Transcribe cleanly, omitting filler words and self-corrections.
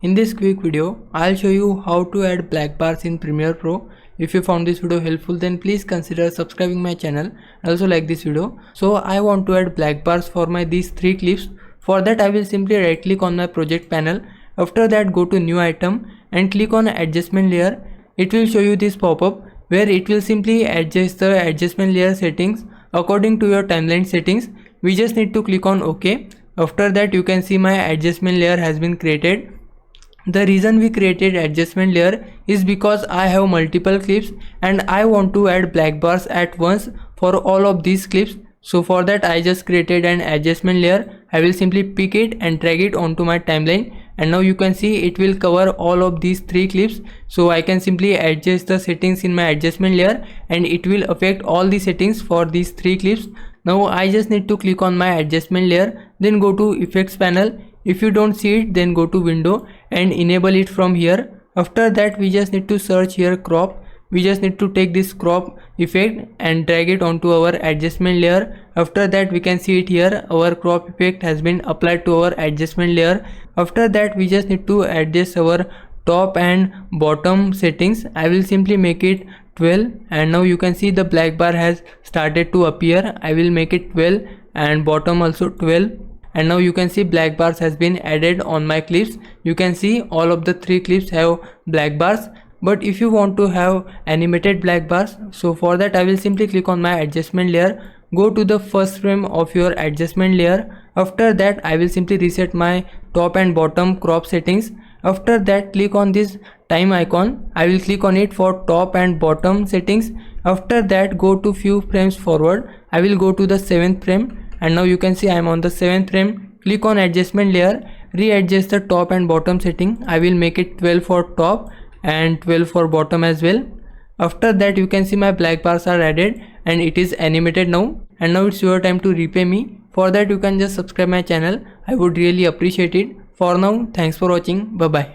In this quick video, I'll show you how to add black bars in Premiere Pro. If you found this video helpful, then please consider subscribing my channel and also like this video. So I want to add black bars for these 3 clips. For that I will simply right click on my project panel. After that go to new item and click on adjustment layer. It will show you this pop-up where it will simply adjust the adjustment layer settings according to your timeline settings. We just need to click on OK. After that you can see my adjustment layer has been created. The reason we created adjustment layer is because I have multiple clips and I want to add black bars at once for all of these clips. So for that I just created an adjustment layer. I will simply pick it and drag it onto my timeline, and now you can see it will cover all of these 3 clips. So I can simply adjust the settings in my adjustment layer and it will affect all the settings for these 3 clips. Now I just need to click on my adjustment layer, then go to effects panel. If you don't see it, then go to window and enable it from here. After that we just need to search here crop. We just need to take this crop effect and drag it onto our adjustment layer. After that we can see it here, our crop effect has been applied to our adjustment layer. After that we just need to adjust our top and bottom settings. I will simply make it 12 and now you can see the black bar has started to appear. I will make it 12 and bottom also 12. And now you can see black bars has been added on my clips. You can see all of the 3 clips have black bars. But if you want to have animated black bars, so for that I will simply click on my adjustment layer, go to the first frame of your adjustment layer. After that I will simply reset my top and bottom crop settings. After that click on this time icon. I will click on it for top and bottom settings. After that go to few frames forward. I will go to the 7th frame and now you can see I am on the 7th frame. Click on adjustment layer, readjust the top and bottom setting. I will make it 12 for top and 12 for bottom as well. After that you can see my black bars are added and it is animated now. And now it's your time to repay me. For that you can just subscribe my channel. I would really appreciate it. For now, thanks for watching. Bye bye.